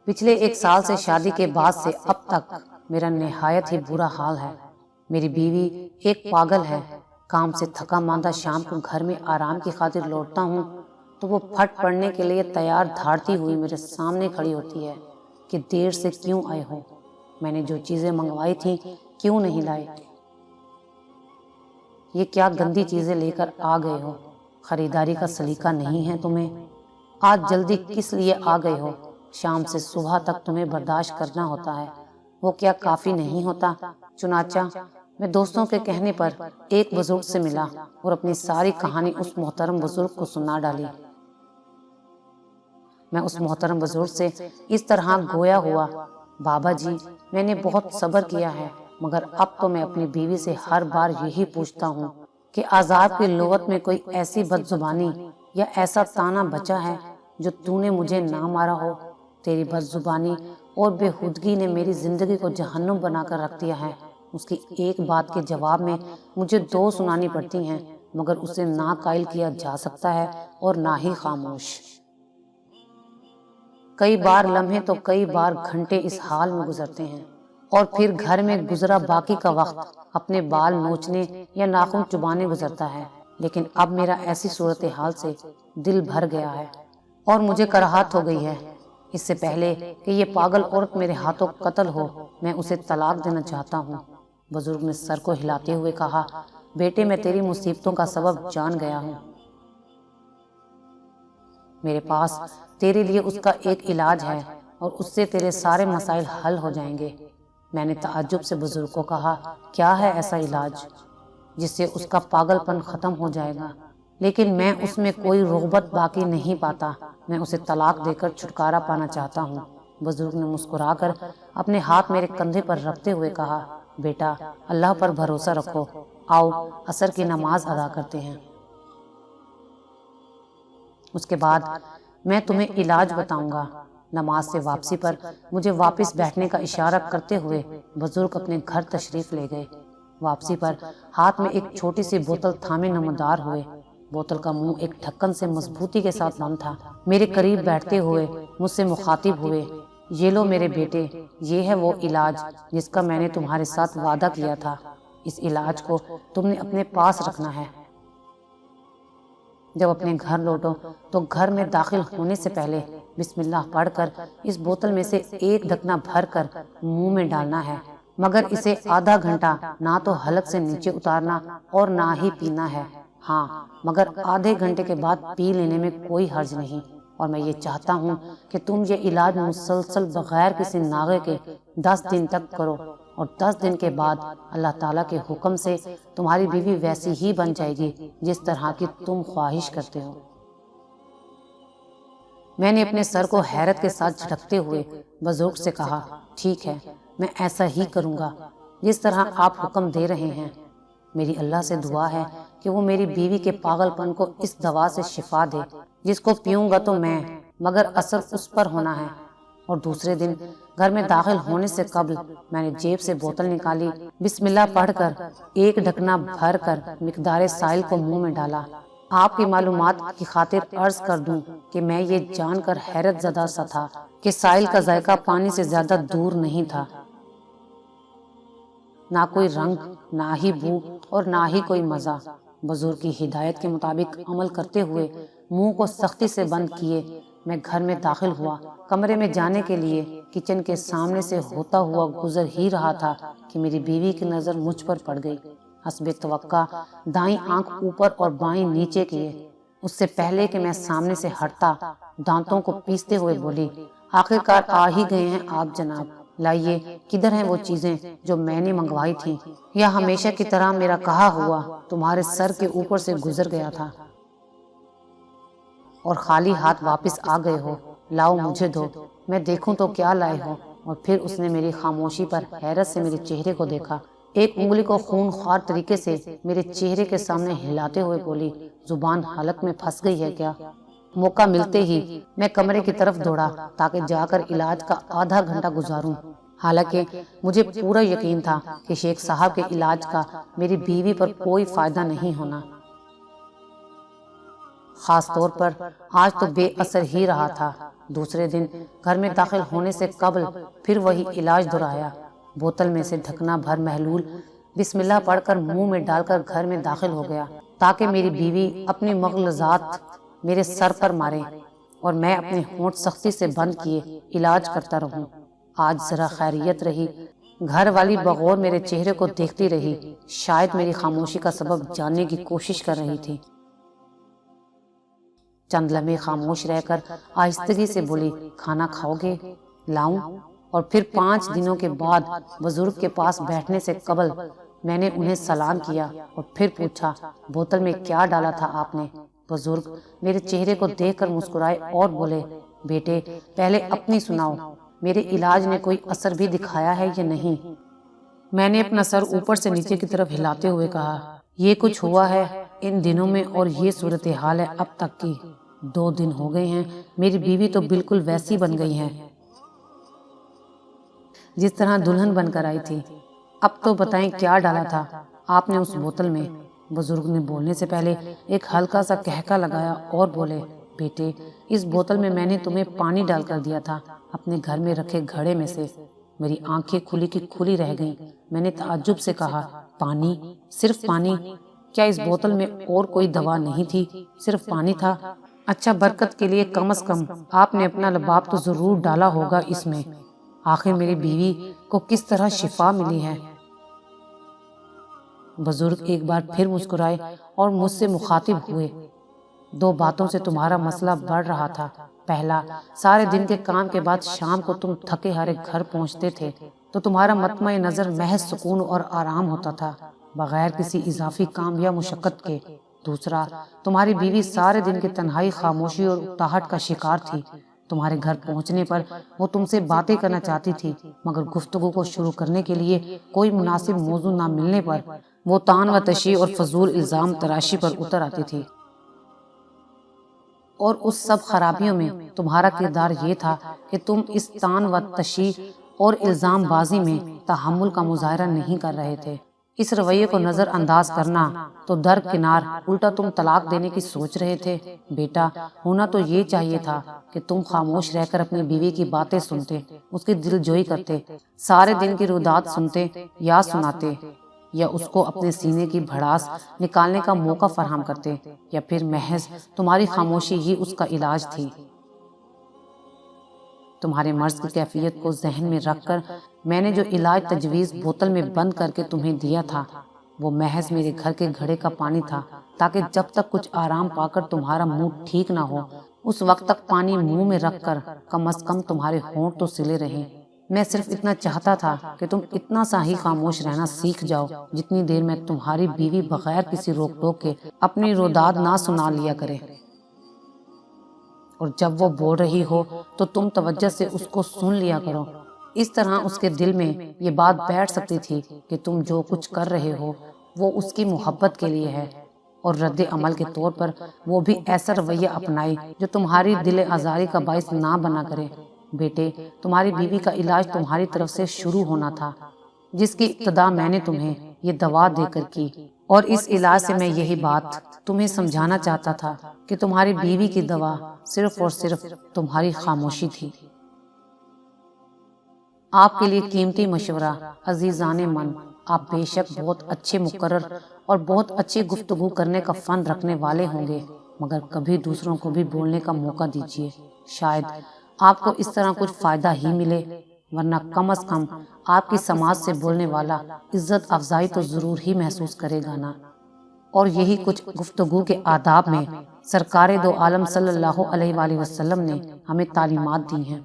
پچھلے 1 سال سے شادی کے بعد سے اب تک میرا نہایت ہی برا حال ہے۔ میری بیوی ایک پاگل ہے۔ کام سے تھکا ماندہ شام کو گھر میں آرام کی خاطر لوٹتا ہوں تو وہ پھٹ پڑنے کے لیے تیار دھاڑتی ہوئی میرے سامنے کھڑی ہوتی ہے کہ دیر سے کیوں آئے ہو؟ میں نے جو چیزیں منگوائی تھیں کیوں نہیں لائے؟ یہ کیا گندی چیزیں لے کر آ گئے ہو؟ خریداری کا سلیقہ نہیں ہے تمہیں؟ آج جلدی کس لیے آ گئے ہو؟ شام سے صبح تک تمہیں برداشت کرنا ہوتا ہے، وہ کیا کافی نہیں ہوتا؟ چنانچہ میں دوستوں کے کہنے پر ایک بزرگ سے ملا اور اپنی ساری کہانی اس محترم بزرگ کو سنا ڈالی۔ میں اس محترم بزرگ سے اس طرح گویا ہوا، بابا جی میں نے بہت صبر کیا ہے، مگر اب تو میں اپنی بیوی سے ہر بار یہی پوچھتا ہوں کہ عذاب کی لغت میں کوئی ایسی بد زبانی یا ایسا طعنہ بچا ہے جو تو نے مجھے نہ مارا ہو؟ تیری بد زبانی اور بے ہودگی نے میری زندگی کو جہنم بنا کر رکھ دیا ہے۔ اس کی ایک بات کے جواب میں مجھے 2 سنانی پڑتی ہیں، مگر اسے نہ قائل کیا جا سکتا ہے اور نہ ہی خاموش۔ کئی بار لمحے تو کئی بار گھنٹے اس حال میں گزرتے ہیں، اور پھر گھر میں گزرا باقی کا وقت اپنے بال نوچنے یا ناخن چبانے گزرتا ہے۔ لیکن اب میرا ایسی صورتحال سے دل بھر گیا ہے اور مجھے کراہت ہو گئی ہے۔ اس سے پہلے کہ یہ پاگل عورت میرے ہاتھوں قتل ہو، میں اسے طلاق دینا چاہتا ہوں۔ بزرگ نے سر کو ہلاتے ہوئے کہا، بیٹے میں تیری مصیبتوں کا سبب جان گیا ہوں۔ میرے پاس تیرے لیے اس کا ایک علاج ہے اور اس سے تیرے سارے مسائل حل ہو جائیں گے۔ میں نے تعجب سے بزرگ کو کہا، کیا ہے ایسا علاج جس سے اس کا پاگل پن ختم ہو جائے گا؟ لیکن میں اس میں کوئی رغبت باقی نہیں پاتا، میں اسے طلاق دے کر چھٹکارا پانا چاہتا ہوں۔ بزرگ نے مسکرا کر اپنے ہاتھ میرے کندھے پر رکھتے ہوئے کہا، بیٹا اللہ پر بھروسہ رکھو، آؤ عصر کی نماز ادا کرتے ہیں۔ اس کے بعد میں تمہیں علاج بتاؤں گا۔ نماز سے واپسی پر مجھے واپس بیٹھنے کا اشارہ کرتے ہوئے بزرگ اپنے گھر تشریف لے گئے۔ واپسی پر ہاتھ میں ایک چھوٹی سی بوتل تھامے نمودار ہوئے۔ بوتل کا منہ ایک ڈھکن سے مضبوطی کے ساتھ بند تھا۔ میرے قریب بیٹھتے ہوئے مجھ سے مخاطب ہوئے، یہ لو میرے بیٹے، یہ ہے وہ علاج جس کا میں نے تمہارے ساتھ وعدہ کیا تھا۔ اس علاج کو تم نے اپنے پاس رکھنا ہے۔ جب اپنے گھر لوٹو تو گھر میں داخل ہونے سے پہلے بسم اللہ پڑھ کر اس بوتل میں سے ایک ڈھکنا بھر کر منہ میں ڈالنا ہے، مگر اسے آدھا گھنٹہ نہ تو حلق سے نیچے اتارنا اور نہ ہی پینا ہے۔ ہاں، مگر آدھے گھنٹے کے بعد پی لینے میں کوئی حرج نہیں، اور میں یہ چاہتا ہوں کہ تم یہ علاج مسلسل بغیر کسی ناغے کے 10 دن تک کرو، اور 10 دن کے بعد اللہ تعالیٰ کے حکم سے تمہاری بیوی ویسی ہی بن جائے گی جس طرح کی تم خواہش کرتے ہو۔ میں نے اپنے سر کو حیرت کے ساتھ جھٹکتے ہوئے بزرگ سے کہا، ٹھیک ہے، میں ایسا ہی کروں گا جس طرح آپ حکم دے رہے ہیں۔ میری اللہ سے دعا ہے کہ وہ میری بیوی کے پاگل پن کو اس دوا سے شفا دے جس کو پیوں گا تو میں، مگر اثر اس پر ہونا ہے۔ اور دوسرے دن گھر میں داخل ہونے سے قبل میں نے جیب سے بوتل نکالی، بسم اللہ پڑھ کر ایک ڈھکنا بھر کر مقدار سائل کو منہ میں ڈالا۔ آپ کی معلومات کی خاطر عرض کر دوں کہ میں یہ جان کر حیرت زدہ سا تھا کہ سائل کا ذائقہ پانی سے زیادہ دور نہیں تھا، نہ کوئی رنگ، نہ ہی بو اور نہ ہی کوئی مزہ۔ بزرگ کی ہدایت کے مطابق عمل کرتے ہوئے منہ کو سختی سے بند کیے میں گھر میں داخل ہوا۔ کمرے میں جانے کے لیے کچن کے سامنے سے ہوتا ہوا گزر ہی رہا تھا کہ میری بیوی کی نظر مجھ پر پڑ گئی۔ حسب توقع دائیں آنکھ اوپر اور بائیں نیچے کیے۔ اس سے پہلے کہ میں سامنے سے ہٹتا دانتوں کو پیستے ہوئے بولی، آخرکار آ ہی گئے ہیں آپ جناب، لائیے کدھر ہیں وہ چیزیں جو میں نے منگوائی تھیں، یا ہمیشہ کی طرح میرا کہا ہوا تمہارے سر کے اوپر سے گزر گیا تھا اور خالی ہاتھ واپس آ گئے ہو؟ لاؤ مجھے دو، میں دیکھوں تو کیا لائے ہو۔ اور پھر اس نے میری خاموشی پر حیرت سے میرے چہرے کو دیکھا، ایک انگلی کو خون خوار طریقے سے میرے چہرے کے سامنے ہلاتے ہوئے بولی، زبان حلق میں پھنس گئی ہے کیا؟ موقع ملتے ہی میں کمرے کی طرف دوڑا تاکہ جا کر علاج کا آدھا گھنٹہ گزاروں، حالانکہ مجھے پورا یقین تھا کہ شیخ صاحب کے علاج کا میری بیوی پر کوئی فائدہ نہیں ہونا، خاص طور پر آج تو بے اثر ہی رہا تھا۔ دوسرے دن گھر میں داخل ہونے سے قبل پھر وہی علاج دہرایا۔ بوتل میں سے ڈھکنا بھر محلول بسم اللہ پڑھ کر منہ میں ڈال کر گھر میں داخل ہو گیا تاکہ میری بیوی اپنی مغلظات میرے سر پر مارے اور میں اپنے ہونٹ سختی سے بند کیے علاج کرتا رہوں۔ آج ذرا خیریت رہی۔ گھر والی بغور میرے چہرے کو دیکھتی رہی، شاید میری خاموشی کا سبب جاننے کی کوشش کر رہی تھی۔ چند لمحے خاموش رہ کر آہستگی سے بولی، کھانا کھاؤ گے؟ لاؤں؟ اور پھر 5 دنوں کے بعد بزرگ کے پاس بیٹھنے سے قبل میں نے انہیں سلام کیا اور پھر پوچھا، بوتل میں کیا ڈالا تھا آپ نے؟ بزرگ میرے چہرے کو دیکھ کر مسکرائے اور بولے، بیٹے پہلے اپنی سناؤ، میرے علاج نے کوئی اثر بھی دکھایا ہے یا نہیں؟ میں نے اپنا سر اوپر سے نیچے کی طرف ہلاتے ہوئے کہا، یہ کچھ ہوا ہے ان دنوں میں اور یہ صورتحال ہے اب تک کی۔ 2 دن ہو گئے ہیں، میری بیوی تو بالکل ویسی بن گئی ہے جس طرح دلہن بن کر آئی تھی۔ اب تو بتائیں کیا ڈالا تھا آپ نے اس بوتل میں؟ بزرگ نے بولنے سے پہلے ایک ہلکا سا کہکا لگایا اور بولے، بیٹے اس بوتل میں نے تمہیں پانی ڈال کر دیا تھا اپنے گھر میں رکھے گھڑے میں سے۔ میری آنکھیں کھلی کی کھلی رہ گئیں۔ میں نے تعجب سے کہا، پانی؟ صرف پانی؟ کیا اس بوتل میں اور کوئی دوا نہیں تھی، صرف پانی تھا؟ اچھا برکت کے لیے کم از کم آپ نے اپنا لباب تو ضرور ڈالا ہوگا اس میں۔ آخر میری بیوی کو کس طرح شفا ملی ہے؟ بزرگ ایک بار پھر مسکرائے اور مجھ سے مخاطب ہوئے، 2 باتوں سے تمہارا مسئلہ بڑھ رہا تھا۔ پہلا، سارے دن کے کام کے بعد شام کو تم تھکے ہارے گھر پہنچتے تھے تو تمہارا مطمع نظر محض سکون اور آرام ہوتا تھا، بغیر کسی اضافی کام یا مشقت کے۔ دوسرا، تمہاری بیوی سارے دن کی تنہائی، خاموشی اور اکتاہٹ کا شکار تھی۔ تمہارے گھر پہنچنے پر وہ تم سے باتیں کرنا چاہتی تھی، مگر گفتگو کو شروع کرنے کے لیے کوئی مناسب موضوع نہ ملنے پر وہ طعن و تشیع اور فضول الزام تراشی پر اتر آتی تھی۔ اور اس سب خرابیوں میں تمہارا کردار یہ تھا کہ تم اس طعن و تشیع اور الزام بازی میں تحمل کا مظاہرہ نہیں کر رہے تھے۔ اس رویے کو نظر انداز کرنا تو درکنار، الٹا تم طلاق دینے کی سوچ رہے تھے۔ بیٹا ہونا تو یہ چاہیے تھا کہ تم خاموش رہ کر اپنی بیوی کی باتیں سنتے، اس کی دل جوئی کرتے، سارے دن کی روداد سنتے یا سناتے، یا اس کو اپنے سینے کی بھڑاس نکالنے کا موقع فراہم کرتے، یا پھر محض تمہاری خاموشی ہی اس کا علاج تھی۔ تمہارے مرض کی کیفیت کو ذہن میں رکھ کر میں نے جو علاج تجویز بوتل میں بند کر کے تمہیں دیا تھا وہ محض میرے گھر کے گھڑے کا پانی تھا، تاکہ جب تک کچھ آرام پا کر تمہارا منہ ٹھیک نہ ہو اس وقت تک پانی منہ میں رکھ کر کم از کم تمہارے ہونٹ تو سلے رہیں۔ میں صرف اتنا چاہتا تھا کہ تم اتنا سا ہی خاموش رہنا سیکھ جاؤ جتنی دیر میں تمہاری بیوی بغیر کسی روک ٹوک کے اپنی روداد نہ سنا لیا کرے، اور جب وہ بول رہی ہو تو تم توجہ سے اس کو سن لیا کرو۔ اس طرح اس کے دل میں یہ بات بیٹھ سکتی تھی کہ تم جو کچھ کر رہے ہو وہ اس کی محبت کے لیے ہے، اور رد عمل کے طور پر وہ بھی ایسا رویہ اپنائے جو تمہاری دل آزاری کا باعث نہ بنا کرے۔ بیٹے تمہاری بیوی کا علاج تمہاری طرف سے شروع ہونا تھا، جس کی ابتدا میں نے تمہیں یہ دوا دے کر کی، اور اس علاج سے میں یہی بات تمہیں سمجھانا چاہتا تھا کہ تمہاری بیوی کی دوا صرف اور صرف تمہاری خاموشی تھی۔ آپ کے لیے قیمتی مشورہ، عزیزان من، آپ بے شک بہت اچھے مقرر اور بہت اچھی گفتگو کرنے کا فن رکھنے والے ہوں گے، مگر کبھی دوسروں کو بھی بولنے کا موقع دیجیے، شاید آپ کو اس طرح کچھ فائدہ ہی ملے، ورنہ کم از کم آپ کی سماج سے بولنے والا عزت افزائی تو ضرور ہی محسوس کرے گا نا۔ اور یہی کچھ گفتگو کے آداب میں سرکار دو عالم صلی اللہ علیہ وآلہ وسلم نے ہمیں تعلیمات دی ہیں۔